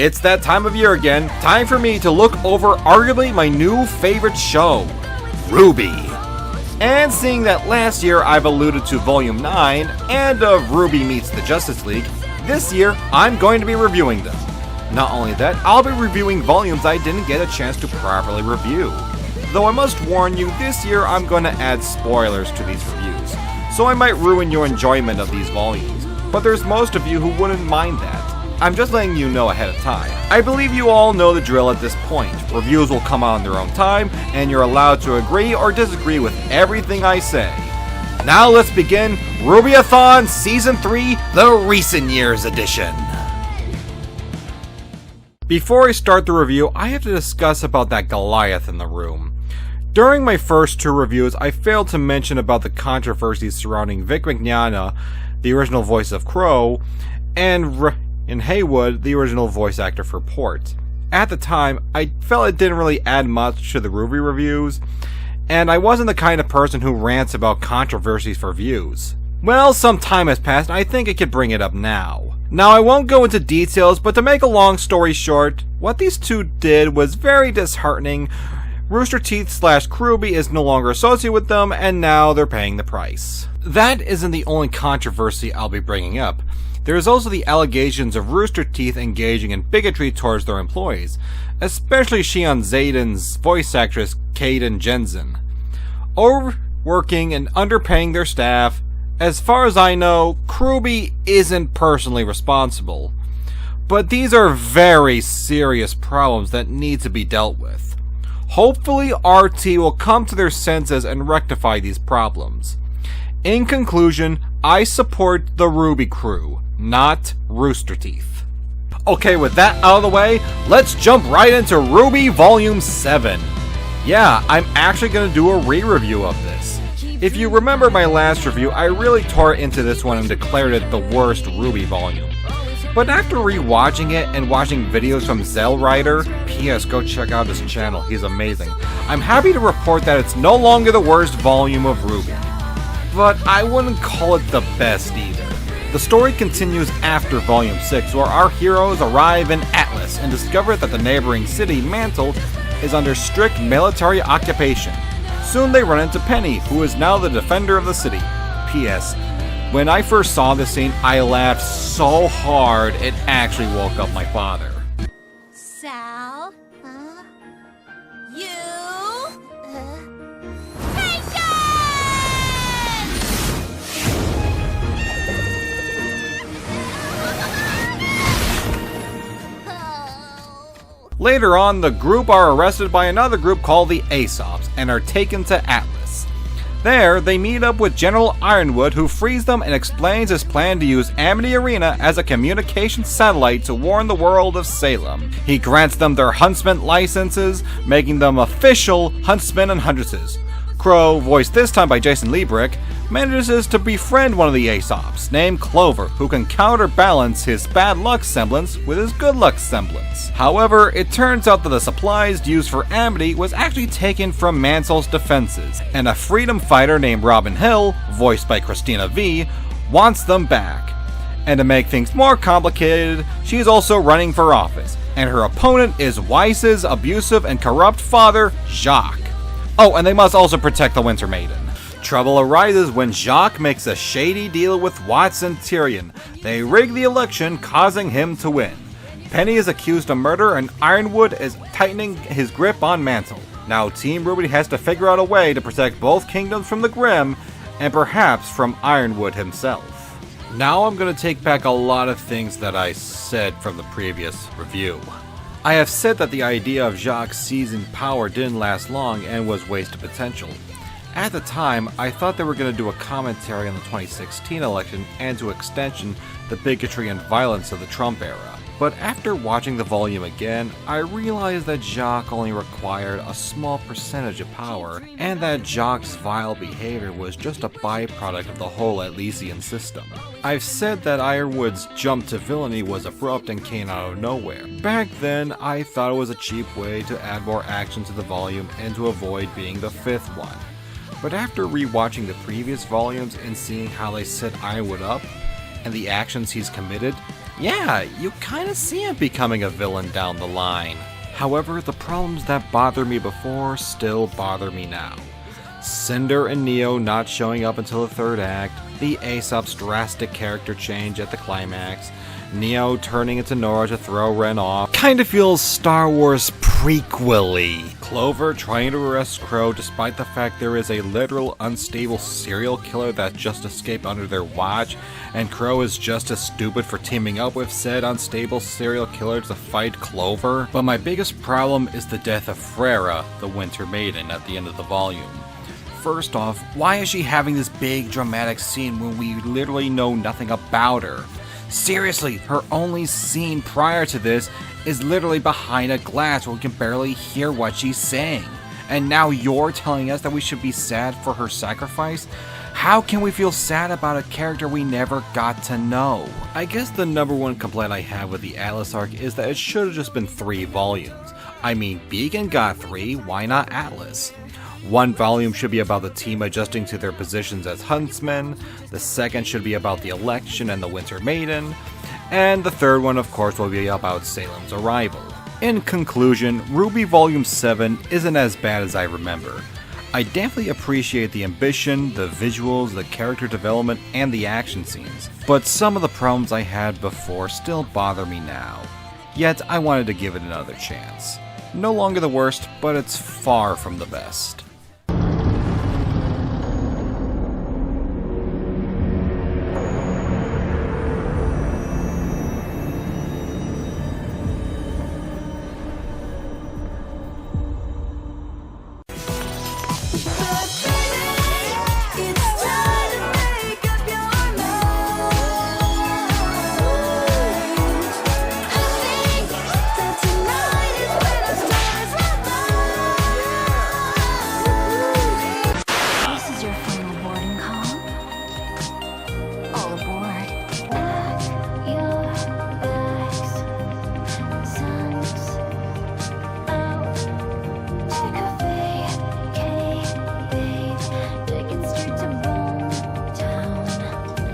It's that time of year again, time for me to look over arguably my new favorite show, RWBY. And seeing that last year I've alluded to Volume 9 and of RWBY Meets the Justice League, this year I'm going to be reviewing them. Not only that, I'll be reviewing volumes I didn't get a chance to properly review. Though I must warn you, this year I'm going to add spoilers to these reviews, so I might ruin your enjoyment of these volumes, but there's most of you who wouldn't mind that. I'm just letting you know ahead of time. I believe you all know the drill at this point. Reviews will come out on their own time, and you're allowed to agree or disagree with everything I say. Now let's begin RWBY A Thon Season 3, the Recent Years Edition. Before I start the review, I have to discuss about that Goliath in the room. During my first two reviews, I failed to mention about the controversies surrounding Vic Mignogna, the original voice of Crow, and Haywood, the original voice actor for Port. At the time, I felt it didn't really add much to the RWBY reviews, and I wasn't the kind of person who rants about controversies for views. Well, some time has passed, and I think I could bring it up now. Now, I won't go into details, but to make a long story short, what these two did was very disheartening. Rooster Teeth / Ruby is no longer associated with them, and now they're paying the price. That isn't the only controversy I'll be bringing up. There is also the allegations of Rooster Teeth engaging in bigotry towards their employees, especially Shion Zayden's voice actress Kdin Jenzen. Overworking and underpaying their staff. As far as I know, RWBY isn't personally responsible. But these are very serious problems that need to be dealt with. Hopefully RT will come to their senses and rectify these problems. In conclusion, I support the RWBY crew, not Rooster Teeth. Okay, with that out of the way, let's jump right into RWBY Volume 7. Yeah, I'm actually going to do a re-review of this. If you remember my last review, I really tore into this one and declared it the worst RWBY volume. But after rewatching it and watching videos from Zellrider, P.S. go check out his channel, he's amazing. I'm happy to report that it's no longer the worst volume of RWBY. But I wouldn't call it the best either. The story continues after Volume 6, where our heroes arrive in Atlas and discover that the neighboring city, Mantle, is under strict military occupation. Soon they run into Penny, who is now the defender of the city. P.S. When I first saw this scene, I laughed so hard it actually woke up my father. Sal? Huh? You? Later on, the group are arrested by another group called the Aesop's and are taken to Atlas. There, they meet up with General Ironwood, who frees them and explains his plan to use Amity Arena as a communication satellite to warn the world of Salem. He grants them their huntsman licenses, making them official huntsmen and huntresses. Crow, voiced this time by Jason Liebrick, manages to befriend one of the Aesop's, named Clover, who can counterbalance his bad luck semblance with his good luck semblance. However, it turns out that the supplies used for Amity was actually taken from Mantle's defenses, and a freedom fighter named Robin Hill, voiced by Christina V, wants them back. And to make things more complicated, she's also running for office, and her opponent is Weiss's abusive and corrupt father, Jacques. Oh, and they must also protect the Winter Maiden. Trouble arises when Jacques makes a shady deal with Watts and Tyrion. They rig the election, causing him to win. Penny is accused of murder, and Ironwood is tightening his grip on Mantle. Now Team RWBY has to figure out a way to protect both kingdoms from the Grimm, and perhaps from Ironwood himself. Now I'm going to take back a lot of things that I said from the previous review. I have said that the idea of Jacques seizing power didn't last long and was wasted potential. At the time, I thought they were going to do a commentary on the 2016 election and to extension the bigotry and violence of the Trump era. But after watching the volume again, I realized that Jacques only required a small percentage of power, and that Jacques' vile behavior was just a byproduct of the whole Elysian system. I've said that Ironwood's jump to villainy was abrupt and came out of nowhere. Back then, I thought it was a cheap way to add more action to the volume and to avoid being the fifth one. But after rewatching the previous volumes and seeing how they set Ironwood up, and the actions he's committed, Yeah, you kinda see him becoming a villain down the line. However, the problems that bothered me before still bother me now. Cinder and Neo not showing up until the third act, the Aesop's drastic character change at the climax, Neo turning into Nora to throw Ren off. Kinda feels Star Wars prequel-y. Clover trying to arrest Crow despite the fact there is a literal unstable serial killer that just escaped under their watch, and Crow is just as stupid for teaming up with said unstable serial killer to fight Clover. But my biggest problem is the death of Freyra, the Winter Maiden, at the end of the volume. First off, why is she having this big dramatic scene when we literally know nothing about her? Seriously, her only scene prior to this is literally behind a glass where we can barely hear what she's saying. And now you're telling us that we should be sad for her sacrifice? How can we feel sad about a character we never got to know? I guess the number one complaint I have with the Atlas arc is that it should have just been 3 volumes. I mean, Beacon got 3, why not Atlas? One volume should be about the team adjusting to their positions as huntsmen, the second should be about the election and the Winter Maiden, and the third one of course will be about Salem's arrival. In conclusion, RWBY Volume 7 isn't as bad as I remember. I definitely appreciate the ambition, the visuals, the character development, and the action scenes, but some of the problems I had before still bother me now. Yet I wanted to give it another chance. No longer the worst, but it's far from the best.